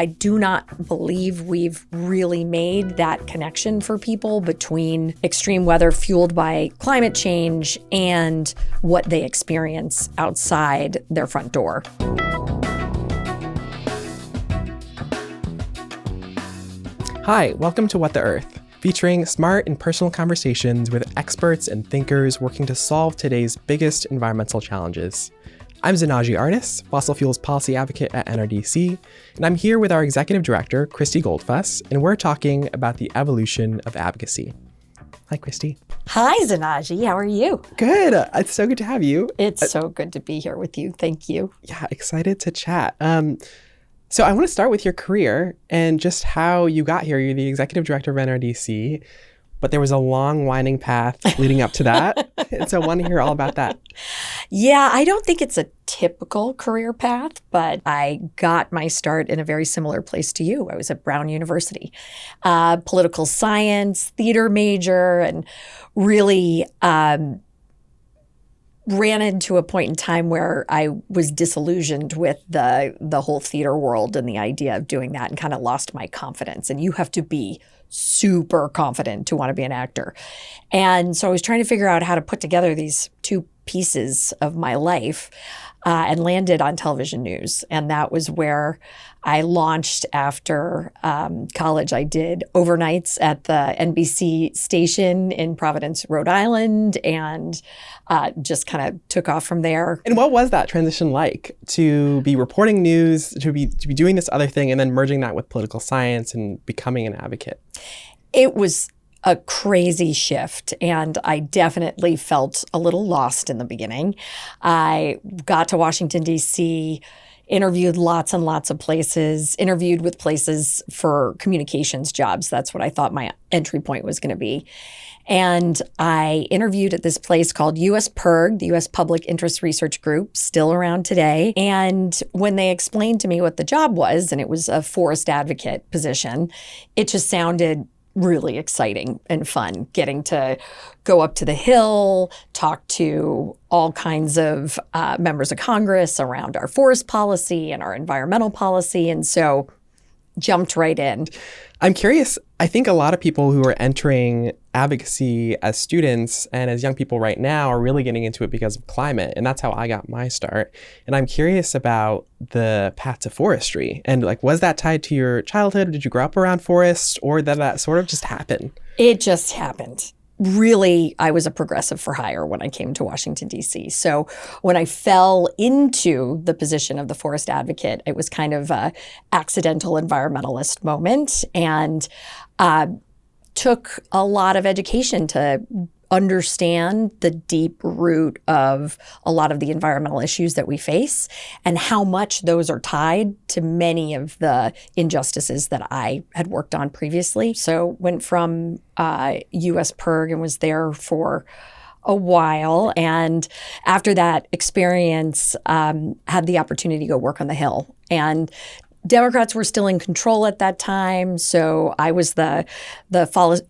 I do not believe we've really made that connection for people between extreme weather fueled by climate change and what they experience outside their front door. Hi, welcome to What the Earth, featuring smart and personal conversations with experts and thinkers working to solve today's biggest environmental challenges. I'm Zanaji Artis, fossil fuels policy advocate at NRDC, and I'm here with our executive director, Christy Goldfuss, and we're talking about the evolution of advocacy. Hi, Christy. Hi, Zanaji. How are you? Good. It's so good to have you. It's so good to be here with you. Thank you. Yeah, excited to chat. So I want to start with your career and just how you got here. You're the executive director of NRDC, but there was a long winding path leading up to that. And so I want to hear all about that. Yeah, I don't think it's a typical career path, but I got my start in a very similar place to you. I was at Brown University, political science, theater major, and really ran into a point in time where I was disillusioned with the whole theater world and the idea of doing that and kind of lost my confidence. And you have to be super confident to want to be an actor. And so I was trying to figure out how to put together these two pieces of my life and landed on television news. And that was where I launched after college. I did overnights at the NBC station in Providence, Rhode Island, and just kind of took off from there. And what was that transition like to be reporting news, to be doing this other thing, and then merging that with political science and becoming an advocate? It was a crazy shift, and I definitely felt a little lost in the beginning. I got to Washington, D.C., interviewed lots and lots of places, interviewed with places for communications jobs. That's what I thought my entry point was going to be. And I interviewed at this place called US PIRG, the US Public Interest Research Group, still around today. And when they explained to me what the job was, and it was a forest advocate position, it just sounded really exciting and fun, getting to go up to the Hill, talk to all kinds of members of Congress around our forest policy and our environmental policy. And so jumped right in. I'm curious, I think a lot of people who are entering advocacy as students and as young people right now are really getting into it because of climate. And that's how I got my start. And I'm curious about the path to forestry. And was that tied to your childhood? Did you grow up around forests, or did that sort of just happen? It just happened. Really, I was a progressive for hire when I came to Washington, D.C. So when I fell into the position of the forest advocate, it was kind of an accidental environmentalist moment, and took a lot of education to understand the deep root of a lot of the environmental issues that we face and how much those are tied to many of the injustices that I had worked on previously. So went from US PIRG and was there for a while. And after that experience, had the opportunity to go work on the Hill. And Democrats were still in control at that time, so I was the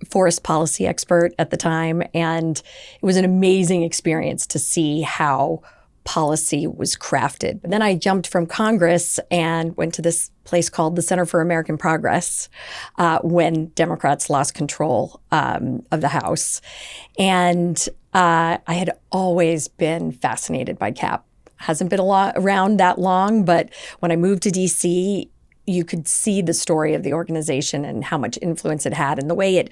forest policy expert at the time, and it was an amazing experience to see how policy was crafted. But then I jumped from Congress and went to this place called the Center for American Progress when Democrats lost control of the House. And I had always been fascinated by CAP. Hasn't been around that long, but when I moved to DC, you could see the story of the organization and how much influence it had and the way it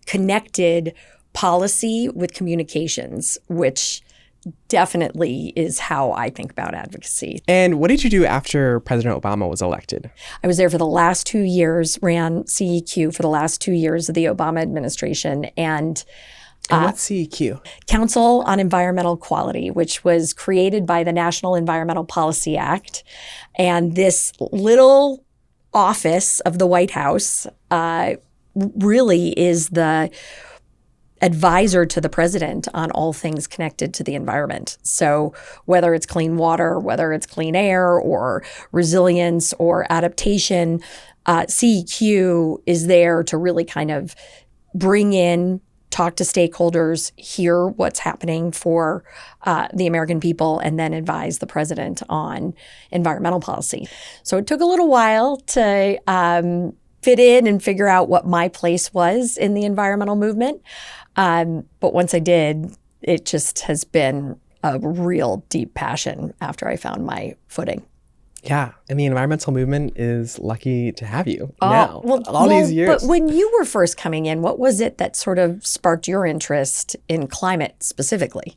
connected policy with communications, which definitely is how I think about advocacy. And what did you do after President Obama was elected? I was there for the last 2 years, ran CEQ for the last 2 years of the Obama administration, and what's CEQ? Council on Environmental Quality, which was created by the National Environmental Policy Act. And this little office of the White House really is the advisor to the president on all things connected to the environment. So whether it's clean water, whether it's clean air, or resilience or adaptation, CEQ is there to really kind of bring in talk to stakeholders, hear what's happening for the American people, and then advise the president on environmental policy. So it took a little while to fit in and figure out what my place was in the environmental movement. But once I did, it just has been a real deep passion after I found my footing. Yeah, and the environmental movement is lucky to have you now, these years. But when you were first coming in, what was it that sort of sparked your interest in climate specifically?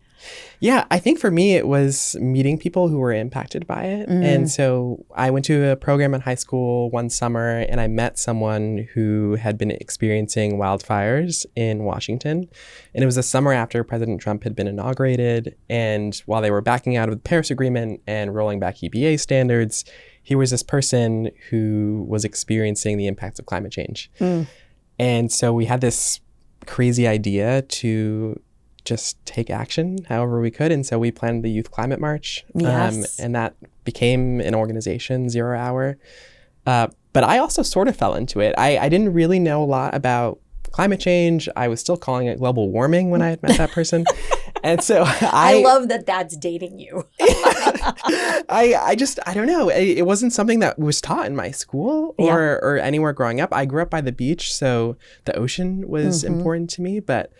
Yeah, I think for me, it was meeting people who were impacted by it. And so I went to a program in high school one summer, and I met someone who had been experiencing wildfires in Washington. And it was the summer after President Trump had been inaugurated. And while they were backing out of the Paris Agreement and rolling back EPA standards, here was this person who was experiencing the impacts of climate change. And so we had this crazy idea to just take action however we could. And so we planned the Youth Climate March. Yes. And that became an organization, 0 Hour. But I also sort of fell into it. I didn't really know a lot about climate change. I was still calling it global warming when I had met that person. And so I love that that's dating you. I don't know. It wasn't something that was taught in my school or anywhere growing up. I grew up by the beach, so the ocean was important to me. But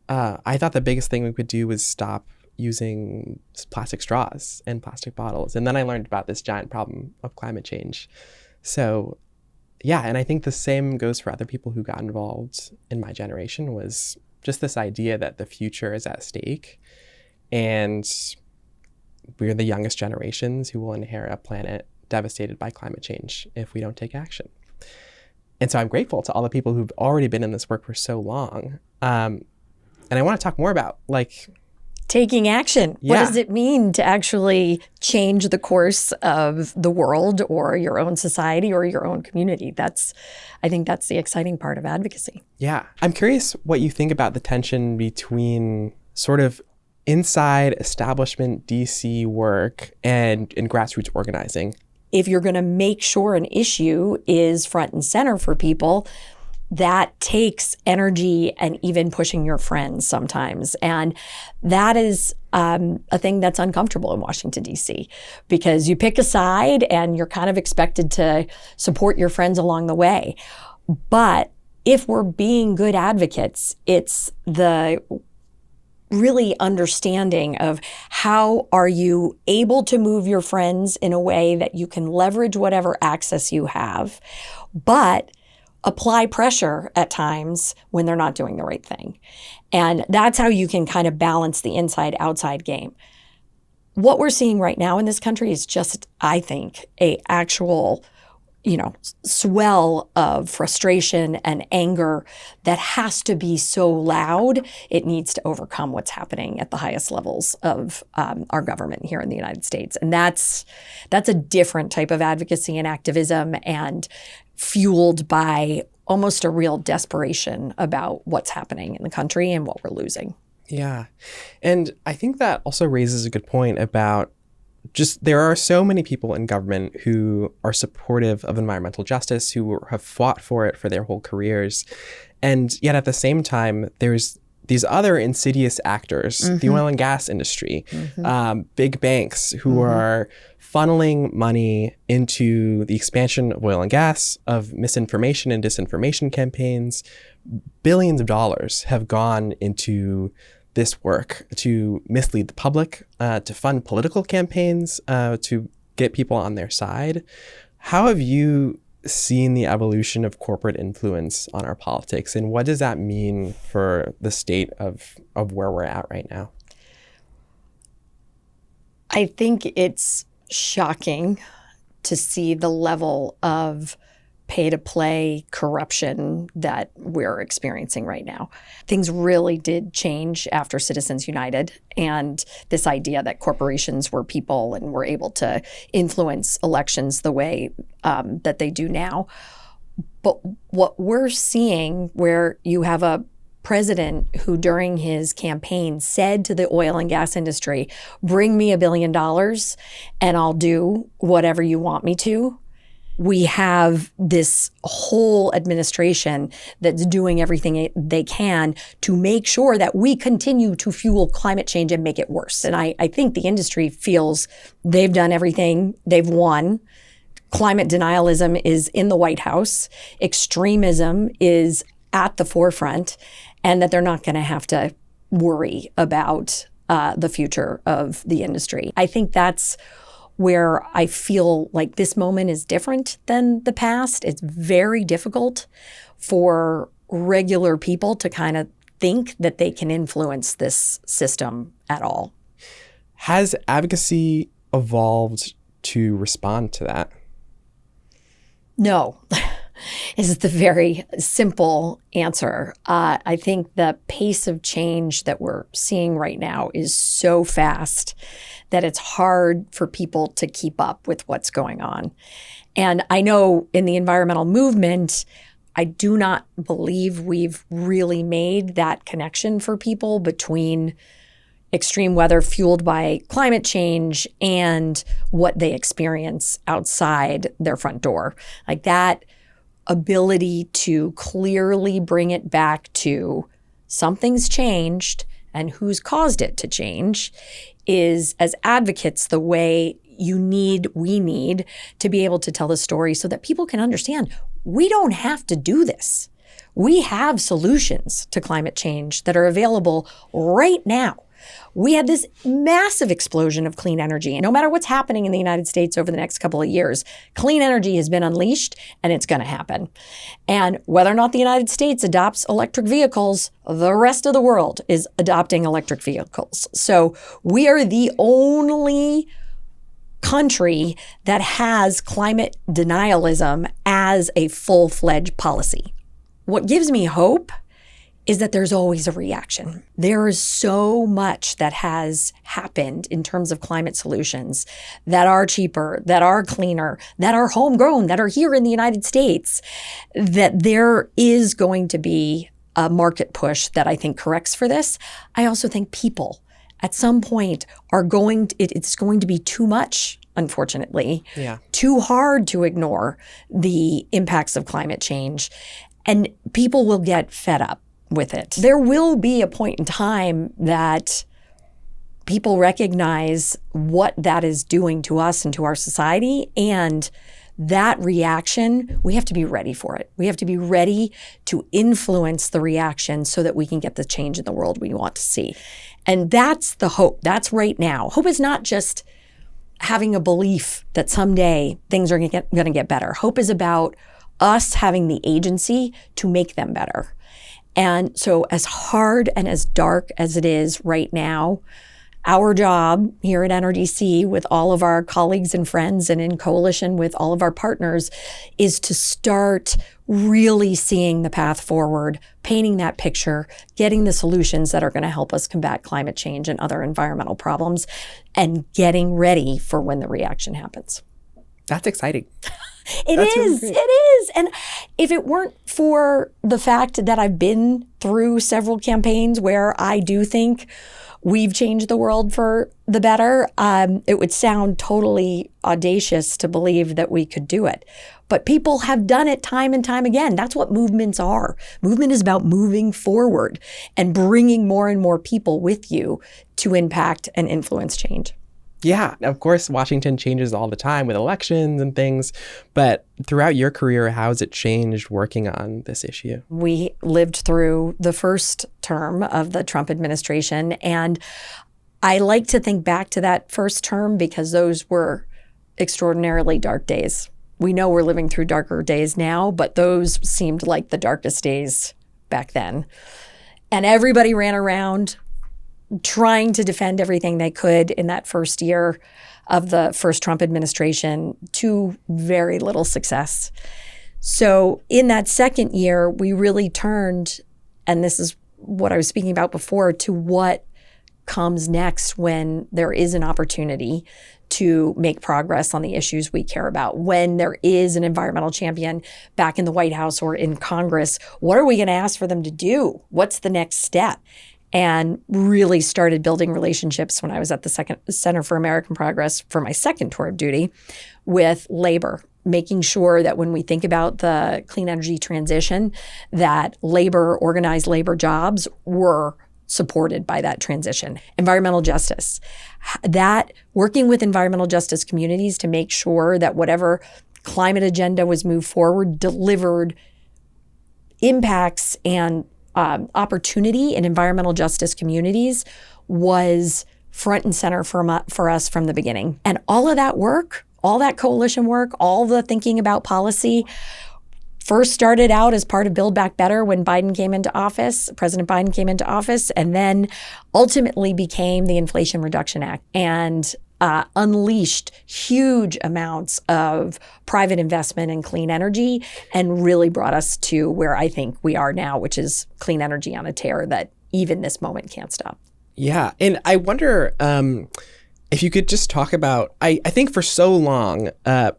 I thought the biggest thing we could do was stop using plastic straws and plastic bottles. And then I learned about this giant problem of climate change. So yeah, and I think the same goes for other people who got involved in my generation, was just this idea that the future is at stake. And we're the youngest generations who will inherit a planet devastated by climate change if we don't take action. And so I'm grateful to all the people who've already been in this work for so long. And I want to talk more about taking action. Yeah. What does it mean to actually change the course of the world or your own society or your own community? I think that's the exciting part of advocacy. Yeah. I'm curious what you think about the tension between sort of inside establishment DC work and grassroots organizing. If you're going to make sure an issue is front and center for people, that takes energy and even pushing your friends sometimes. And that is a thing that's uncomfortable in Washington, D.C., because you pick a side and you're kind of expected to support your friends along the way. But if we're being good advocates, it's the really understanding of how are you able to move your friends in a way that you can leverage whatever access you have, but apply pressure at times when they're not doing the right thing. And that's how you can kind of balance the inside-outside game. What we're seeing right now in this country is just, I think, a actual, swell of frustration and anger that has to be so loud, it needs to overcome what's happening at the highest levels of our government here in the United States. And that's a different type of advocacy and activism, and fueled by almost a real desperation about what's happening in the country and what we're losing. Yeah. And I think that also raises a good point about just there are so many people in government who are supportive of environmental justice, who have fought for it for their whole careers. And yet at the same time, there's these other insidious actors, the oil and gas industry, big banks who are funneling money into the expansion of oil and gas, of misinformation and disinformation campaigns. Billions of dollars have gone into this work to mislead the public, to fund political campaigns, to get people on their side. How have you seen the evolution of corporate influence on our politics, and what does that mean for the state of where we're at right now? I think it's shocking to see the level of pay-to-play corruption that we're experiencing right now. Things really did change after Citizens United, and this idea that corporations were people and were able to influence elections the way that they do now. But what we're seeing, where you have a president who during his campaign said to the oil and gas industry, bring me $1 billion and I'll do whatever you want me to. we have this whole administration that's doing everything they can to make sure that we continue to fuel climate change and make it worse. And I think the industry feels they've done everything, they've won. Climate denialism is in the White House. Extremism is at the forefront, and that they're not going to have to worry about the future of the industry. I think that's where I feel like this moment is different than the past. It's very difficult for regular people to kind of think that they can influence this system at all. Has advocacy evolved to respond to that? No, is the very simple answer. I think the pace of change that we're seeing right now is so fast that it's hard for people to keep up with what's going on. And I know in the environmental movement, I do not believe we've really made that connection for people between extreme weather fueled by climate change and what they experience outside their front door. Like that ability to clearly bring it back to something's changed and who's caused it to change is, as advocates, the way we need to be able to tell the story so that people can understand we don't have to do this. We have solutions to climate change that are available right now. We had this massive explosion of clean energy. And no matter what's happening in the United States over the next couple of years, clean energy has been unleashed and it's going to happen. And whether or not the United States adopts electric vehicles, the rest of the world is adopting electric vehicles. So we are the only country that has climate denialism as a full-fledged policy. What gives me hope is that there's always a reaction. There is so much that has happened in terms of climate solutions that are cheaper, that are cleaner, that are homegrown, that are here in the United States, that there is going to be a market push that I think corrects for this. I also think people at some point it's going to be too much, unfortunately, too hard to ignore the impacts of climate change. And people will get fed up with it. There will be a point in time that people recognize what that is doing to us and to our society, and that reaction, we have to be ready for it. We have to be ready to influence the reaction so that we can get the change in the world we want to see. And that's the hope. That's right now. Hope is not just having a belief that someday things are going to get better. Hope is about us having the agency to make them better. And so as hard and as dark as it is right now, our job here at NRDC with all of our colleagues and friends and in coalition with all of our partners is to start really seeing the path forward, painting that picture, getting the solutions that are going to help us combat climate change and other environmental problems, and getting ready for when the reaction happens. That's exciting. It is. And if it weren't for the fact that I've been through several campaigns where I do think we've changed the world for the better, it would sound totally audacious to believe that we could do it. But people have done it time and time again. That's what movements are. Movement is about moving forward and bringing more and more people with you to impact and influence change. Yeah, of course, Washington changes all the time with elections and things. But throughout your career, how has it changed working on this issue? We lived through the first term of the Trump administration. And I like to think back to that first term because those were extraordinarily dark days. We know we're living through darker days now, but those seemed like the darkest days back then. And everybody ran around trying to defend everything they could in that first year of the first Trump administration to very little success. So in that second year, we really turned, and this is what I was speaking about before, to what comes next when there is an opportunity to make progress on the issues we care about. When there is an environmental champion back in the White House or in Congress, what are we going to ask for them to do? What's the next step? And really started building relationships when I was at the Center for American Progress for my second tour of duty with labor making sure that when we think about the clean energy transition, that organized labor jobs were supported by that transition. Environmental justice, that working with environmental justice communities to make sure that whatever climate agenda was moved forward delivered impacts and opportunity in environmental justice communities was front and center for us from the beginning. And all of that work, all that coalition work, all the thinking about policy first started out as part of Build Back Better when President Biden came into office, and then ultimately became the Inflation Reduction Act and unleashed huge amounts of private investment in clean energy and really brought us to where I think we are now, which is clean energy on a tear that even this moment can't stop. Yeah. And I wonder if you could just talk about, I think for so long,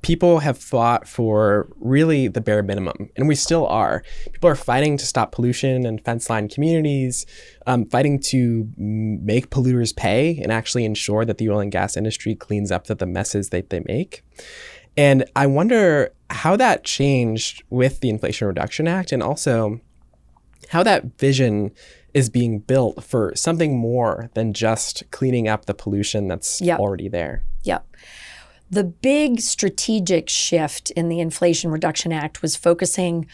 people have fought for really the bare minimum, and we still are. People are fighting to stop pollution and fence-line communities, fighting to make polluters pay and actually ensure that the oil and gas industry cleans up the messes that they make. And I wonder how that changed with the Inflation Reduction Act, and also how that vision is being built for something more than just cleaning up the pollution that's already there. Yep. The big strategic shift in the Inflation Reduction Act was focusing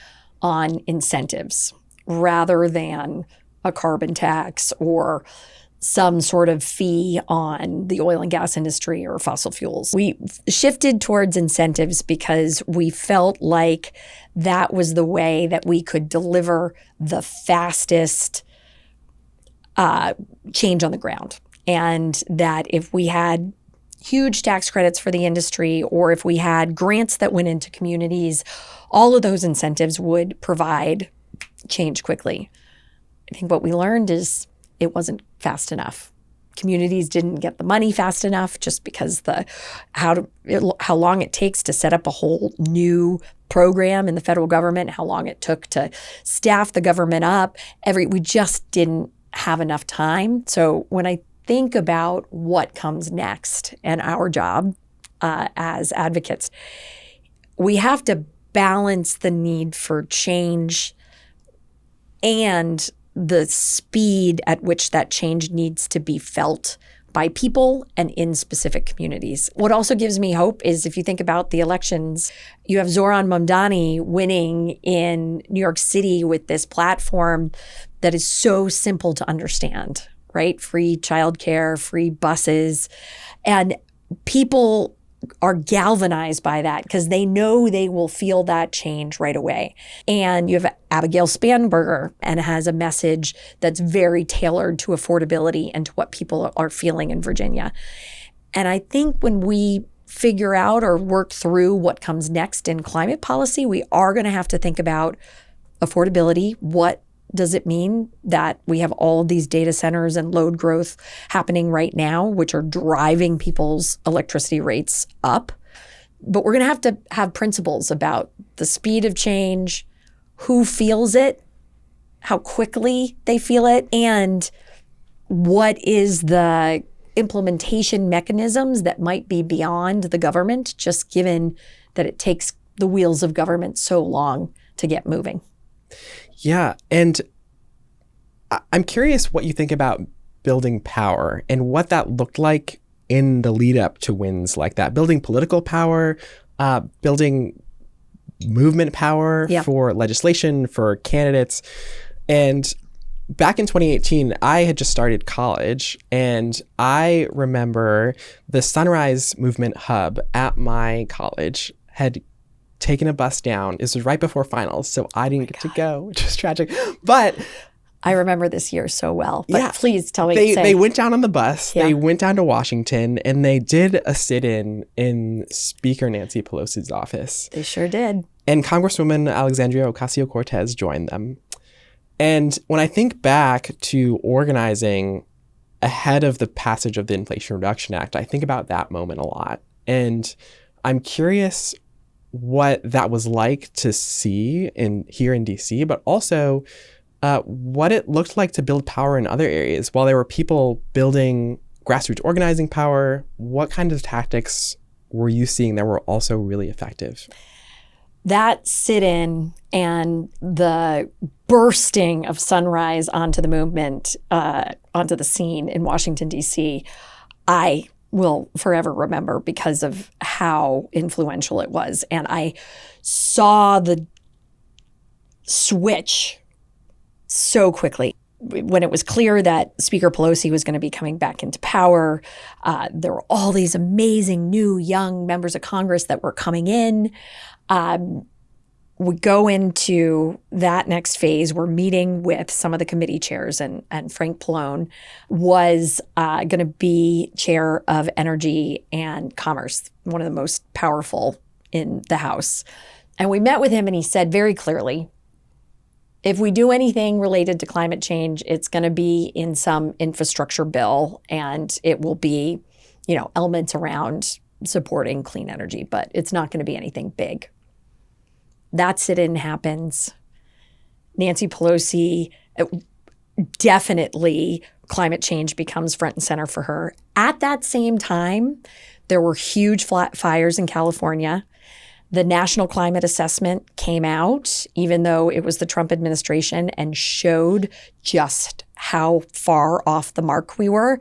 on incentives rather than a carbon tax or some sort of fee on the oil and gas industry or fossil fuels. We shifted towards incentives because we felt like that was the way that we could deliver the fastest change on the ground. And that if we had huge tax credits for the industry, or if we had grants that went into communities, all of those incentives would provide change quickly. I think what we learned is it wasn't fast enough. Communities didn't get the money fast enough just because how long it takes to set up a whole new program in the federal government, how long it took to staff the government up. We just didn't have enough time. So when I think about what comes next and our job as advocates, we have to balance the need for change and the speed at which that change needs to be felt by people and in specific communities. What also gives me hope is if you think about the elections, you have Zoran Mamdani winning in New York City with this platform that is so simple to understand, right? Free childcare, free buses. And people are galvanized by that because they know they will feel that change right away. And you have Abigail Spanberger, and has a message that's very tailored to affordability and to what people are feeling in Virginia. And I think when we figure out or work through what comes next in climate policy, we are going to have to think about affordability. What does it mean that we have all of these data centers and load growth happening right now, which are driving people's electricity rates up? But we're going to have principles about the speed of change, who feels it, how quickly they feel it, and what is the implementation mechanisms that might be beyond the government, just given that it takes the wheels of government so long to get moving. Yeah. And I'm curious what you think about building power and what that looked like in the lead up to wins like that. Building political power, building movement power for legislation, for candidates. And back in 2018, I had just started college, and I remember the Sunrise Movement Hub at my college had taken a bus down. This was right before finals, so I didn't get to go, which was tragic. But I remember this year so well. But please tell me. They went down on the bus. Yeah. They went down to Washington, and they did a sit-in in Speaker Nancy Pelosi's office. They sure did. And Congresswoman Alexandria Ocasio-Cortez joined them. And when I think back to organizing ahead of the passage of the Inflation Reduction Act, I think about that moment a lot. And I'm curious what that was like to see here in DC, but also what it looked like to build power in other areas. While there were people building grassroots organizing power, what kind of tactics were you seeing that were also really effective? That sit-in and the bursting of Sunrise onto the movement, onto the scene in Washington, D.C., I will forever remember because of how influential it was. And I saw the switch so quickly. When it was clear that Speaker Pelosi was going to be coming back into power, there were all these amazing new young members of Congress that were coming in. We go into that next phase. We're meeting with some of the committee chairs, and Frank Pallone was going to be chair of Energy and Commerce, one of the most powerful in the House. And we met with him, and he said very clearly, if we do anything related to climate change, it's going to be in some infrastructure bill, and it will be, elements around supporting clean energy, but it's not going to be anything big. That sit-in happens. Nancy Pelosi, definitely climate change becomes front and center for her. At that same time, there were huge fires in California. The National Climate Assessment came out, even though it was the Trump administration, and showed just how far off the mark we were.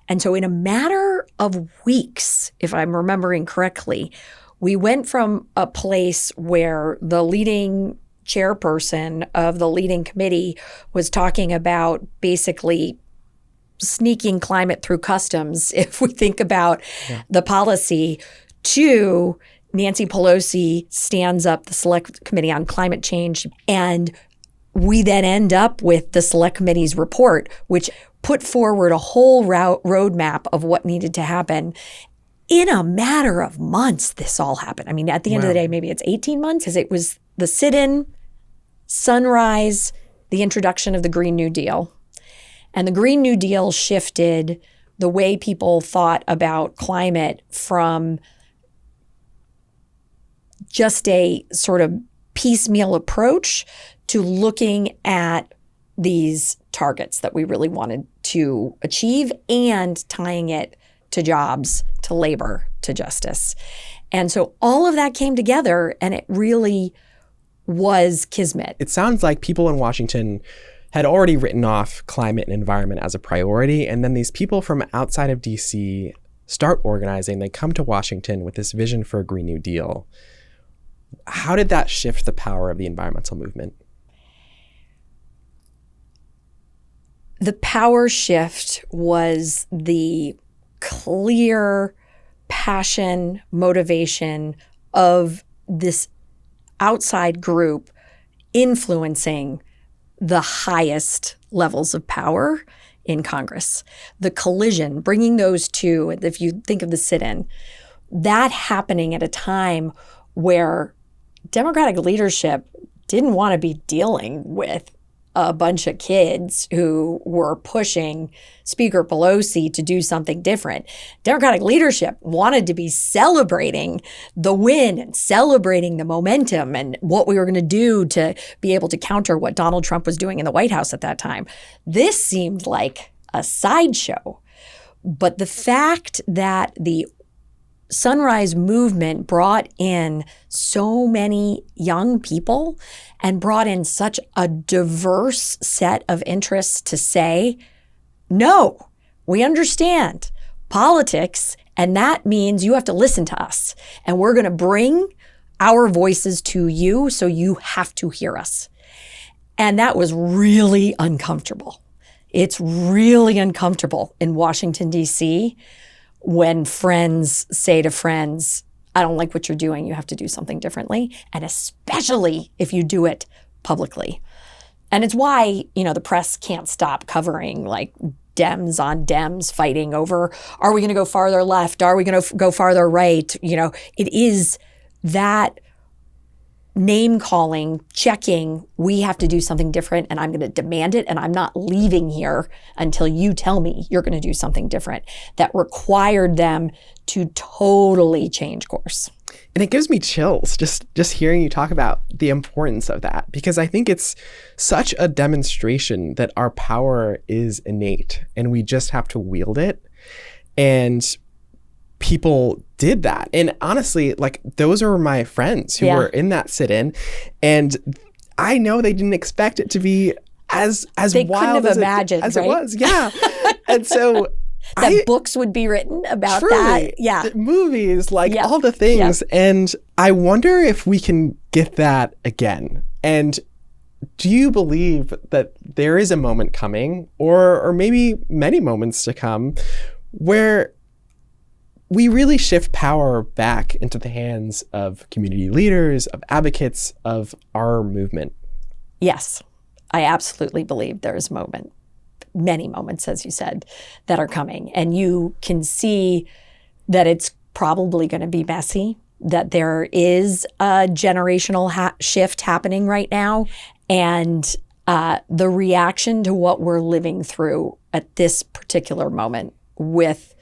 And so in a matter of weeks, if I'm remembering correctly, we went from a place where the leading chairperson of the leading committee was talking about basically sneaking climate through customs, if we think about the policy, to Nancy Pelosi stands up the Select Committee on Climate Change, and we then end up with the Select Committee's report, which put forward a whole roadmap of what needed to happen. In a matter of months, this all happened. I mean, at the end of the day, maybe it's 18 months, because it was the sit-in, Sunrise, the introduction of the Green New Deal. And the Green New Deal shifted the way people thought about climate from just a sort of piecemeal approach to looking at these targets that we really wanted to achieve and tying it to jobs, to labor, to justice. And so all of that came together, and it really was kismet. It sounds like people in Washington had already written off climate and environment as a priority, and then these people from outside of DC start organizing. They come to Washington with this vision for a Green New Deal. How did that shift the power of the environmental movement? The power shift was the clear passion, motivation of this outside group influencing the highest levels of power in Congress. The collision, bringing those two, if you think of the sit-in, that happening at a time where Democratic leadership didn't want to be dealing with a bunch of kids who were pushing Speaker Pelosi to do something different. Democratic leadership wanted to be celebrating the win and celebrating the momentum and what we were going to do to be able to counter what Donald Trump was doing in the White House at that time. This seemed like a sideshow. But the fact that the Sunrise movement brought in so many young people and brought in such a diverse set of interests to say, no, we understand politics, and that means you have to listen to us. And we're going to bring our voices to you, so you have to hear us. And that was really uncomfortable. It's really uncomfortable in Washington, D.C., when friends say to friends, I don't like what you're doing, you have to do something differently, and especially if you do it publicly. And it's why, the press can't stop covering like Dems on Dems fighting over, are we going to go farther left? Are we going to go farther right? It is that name calling, checking, we have to do something different, and I'm going to demand it, and I'm not leaving here until you tell me you're going to do something different, that required them to totally change course. And it gives me chills just hearing you talk about the importance of that, because I think it's such a demonstration that our power is innate and we just have to wield it. And people did that. And honestly, like, those are my friends who were in that sit-in, and I know they didn't expect it to be as they wild couldn't have imagined, as right? it was. Yeah. And so books would be written about truly, that. Yeah. Movies, like all the things. And I wonder if we can get that again. And do you believe that there is a moment coming, or maybe many moments to come, where we really shift power back into the hands of community leaders, of advocates, of our movement? Yes, I absolutely believe there is a moment, many moments, as you said, that are coming. And you can see that it's probably going to be messy, that there is a generational shift happening right now. And the reaction to what we're living through at this particular moment with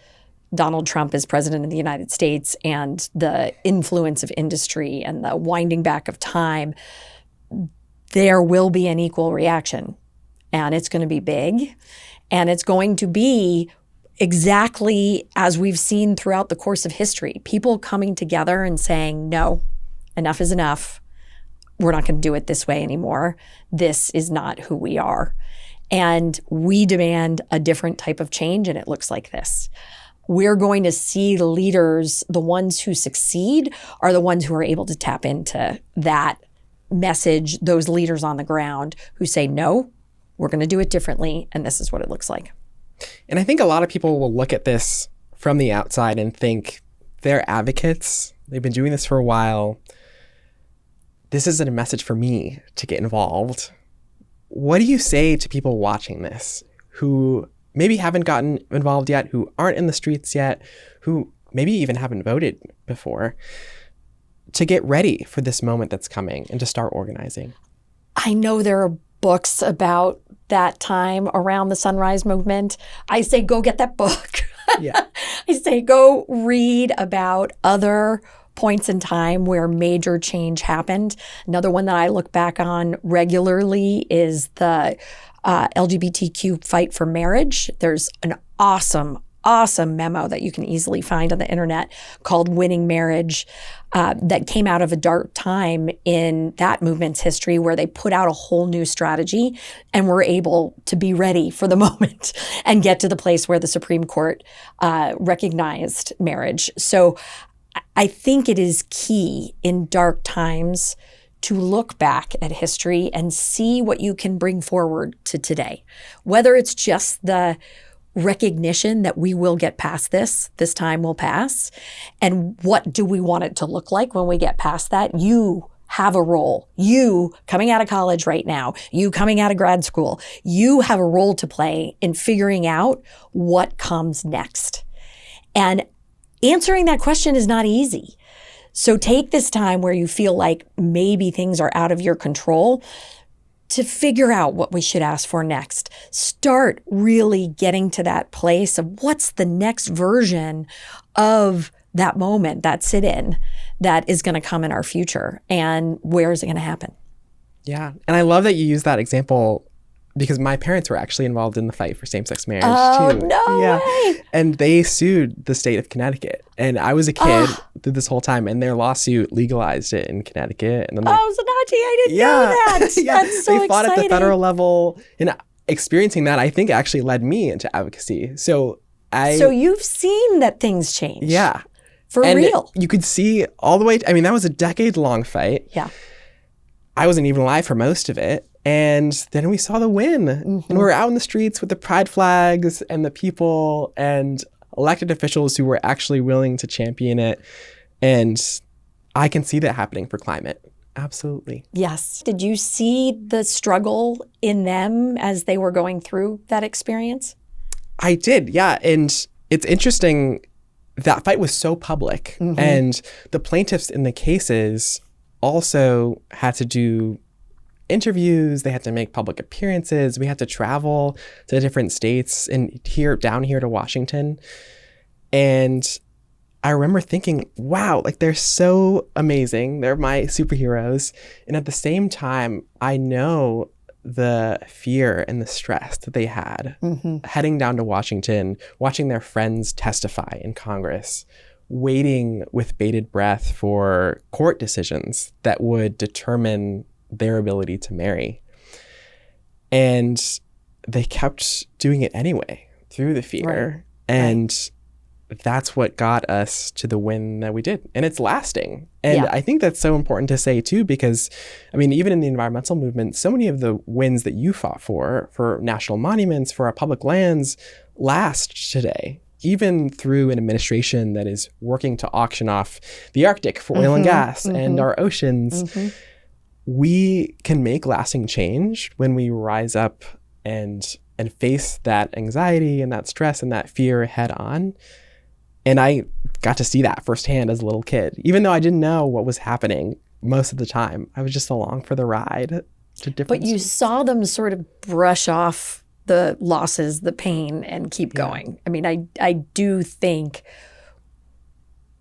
Donald Trump as president of the United States and the influence of industry and the winding back of time, there will be an equal reaction. And it's going to be big. And it's going to be exactly as we've seen throughout the course of history, people coming together and saying, no, enough is enough. We're not going to do it this way anymore. This is not who we are. And we demand a different type of change, and it looks like this. We're going to see the leaders, the ones who succeed are the ones who are able to tap into that message, those leaders on the ground who say, no, we're going to do it differently, and this is what it looks like. And I think a lot of people will look at this from the outside and think they're advocates. They've been doing this for a while. This isn't a message for me to get involved. What do you say to people watching this who maybe haven't gotten involved yet, who aren't in the streets yet, who maybe even haven't voted before, to get ready for this moment that's coming and to start organizing? I know there are books about that time around the Sunrise Movement. I say go get that book. Yeah. I say go read about other points in time where major change happened. Another one that I look back on regularly is the LGBTQ fight for marriage. There's an awesome memo that you can easily find on the internet called Winning Marriage that came out of a dark time in that movement's history where they put out a whole new strategy and were able to be ready for the moment and get to the place where the Supreme Court recognized marriage. So I think it is key in dark times to look back at history and see what you can bring forward to today, whether it's just the recognition that we will get past this time will pass, and what do we want it to look like when we get past that. You have a role. You coming out of college right now, you coming out of grad school, you have a role to play in figuring out what comes next. And answering that question is not easy. So take this time where you feel like maybe things are out of your control to figure out what we should ask for next. Start really getting to that place of what's the next version of that moment, that sit-in that is going to come in our future, and where is it going to happen? Yeah. And I love that you use that example because my parents were actually involved in the fight for same-sex marriage too. No way. And they sued the state of Connecticut. And I was a kid through this whole time, and their lawsuit legalized it in Connecticut. And I'm like, Zanaji, I didn't know that. That's so they fought exciting. at the federal level. And experiencing that, I think, actually led me into advocacy. So you've seen that things change. Yeah. For real. You could see all the way. I mean, that was a decade-long fight. Yeah. I wasn't even alive for most of it. And then we saw the win. And we were out in the streets with the pride flags and the people and elected officials who were actually willing to champion it. And I can see that happening for climate. Absolutely. Yes. Did you see the struggle in them as they were going through that experience? I did, yeah. And it's interesting, that fight was so public. And the plaintiffs in the cases also had to do interviews. They had to make public appearances. We had to travel to different states and down here to Washington. And I remember thinking, wow, like they're so amazing. They're my superheroes. And at the same time, I know the fear and the stress that they had heading down to Washington, watching their friends testify in Congress, waiting with bated breath for court decisions that would determine their ability to marry. And they kept doing it anyway through the fear. Right. And that's what got us to the win that we did. And it's lasting. And I think that's so important to say too, because I mean, even in the environmental movement, so many of the wins that you fought for national monuments, for our public lands, last today, even through an administration that is working to auction off the Arctic for oil and gas and our oceans. We can make lasting change when we rise up and face that anxiety and that stress and that fear head on. And I got to see that firsthand as a little kid. Even though I didn't know what was happening most of the time, I was just along for the ride to different. But you saw them sort of brush off the losses, the pain, and keep going. I mean, I do think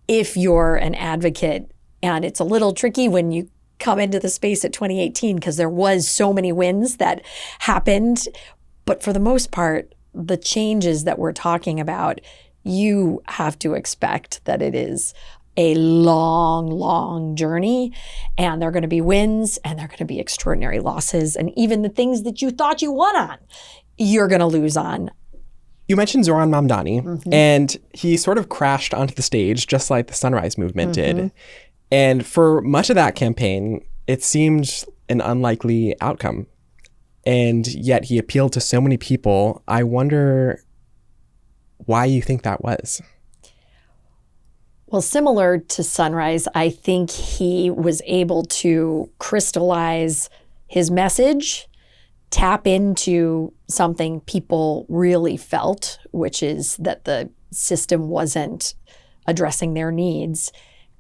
if you're an advocate, and it's a little tricky when you come into the space at 2018 because there was so many wins that happened. But for the most part, the changes that we're talking about, you have to expect that it is a long, long journey, and there are going to be wins and there are going to be extraordinary losses. And even the things that you thought you won on, you're going to lose on. You mentioned Zoran Mamdani, and he sort of crashed onto the stage just like the Sunrise Movement did. And for much of that campaign, it seemed an unlikely outcome. And yet he appealed to so many people. I wonder why you think that was. Well, similar to Sunrise, I think he was able to crystallize his message, tap into something people really felt, which is that the system wasn't addressing their needs.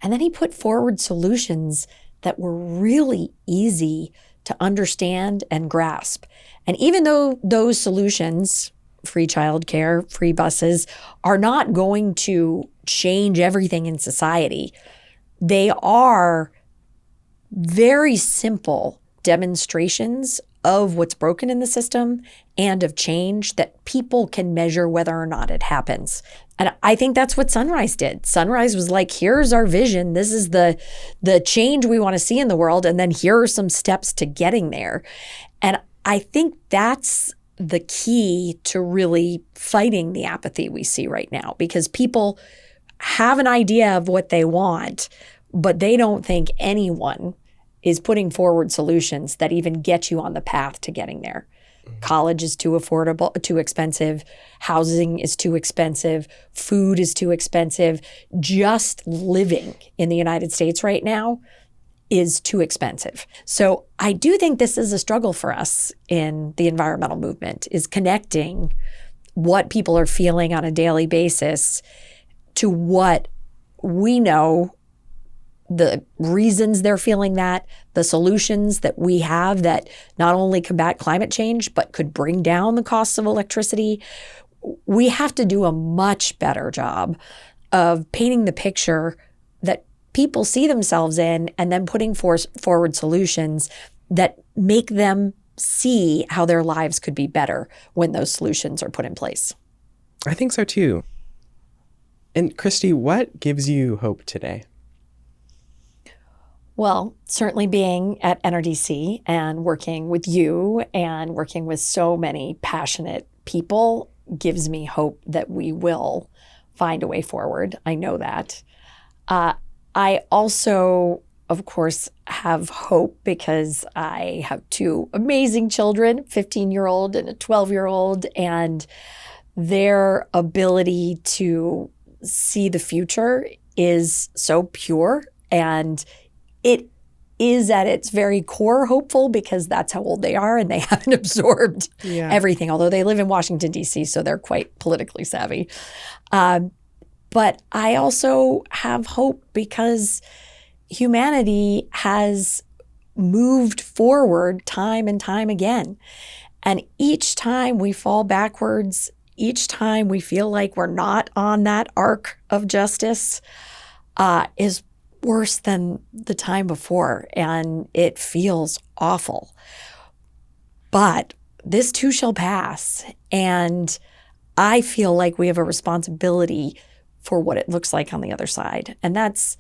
And then he put forward solutions that were really easy to understand and grasp. And even though those solutions, free childcare, free buses, are not going to change everything in society, they are very simple demonstrations of what's broken in the system and of change that people can measure whether or not it happens. And I think that's what Sunrise did. Sunrise was like, here's our vision. This is the change we want to see in the world. And then here are some steps to getting there. And I think that's the key to really fighting the apathy we see right now, because people have an idea of what they want, but they don't think anyone is putting forward solutions that even get you on the path to getting there. College is too affordable, too expensive. Housing is too expensive. Food is too expensive. Just living in the United States right now is too expensive. So I do think this is a struggle for us in the environmental movement, is connecting what people are feeling on a daily basis to what we know, the reasons they're feeling that, the solutions that we have that not only combat climate change, but could bring down the costs of electricity. We have to do a much better job of painting the picture that people see themselves in, and then putting forward solutions that make them see how their lives could be better when those solutions are put in place. I think so too. And Christy, what gives you hope today? Well, certainly being at NRDC and working with you and working with so many passionate people gives me hope that we will find a way forward. I know that. I also, of course, have hope because I have two amazing children, a 15-year-old and a 12-year-old, and their ability to see the future is so pure, and it is at its very core hopeful because that's how old they are and they haven't absorbed everything, although they live in Washington, D.C., so they're quite politically savvy. But I also have hope because humanity has moved forward time and time again. And each time we fall backwards, each time we feel like we're not on that arc of justice, is worse than the time before, and it feels awful. But this too shall pass. And I feel like we have a responsibility for what it looks like on the other side. And that's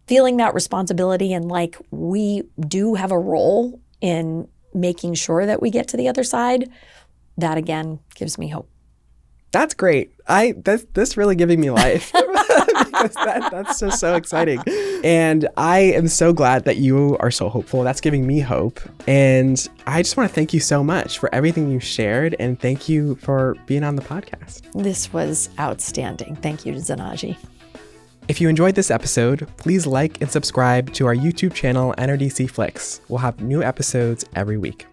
feeling that responsibility and like we do have a role in making sure that we get to the other side. That again gives me hope. That's great. This really giving me life because that's just so exciting. And I am so glad that you are so hopeful. That's giving me hope. And I just want to thank you so much for everything you shared. And thank you for being on the podcast. This was outstanding. Thank you to Zanaji. If you enjoyed this episode, please like and subscribe to our YouTube channel, NRDC Flicks. We'll have new episodes every week.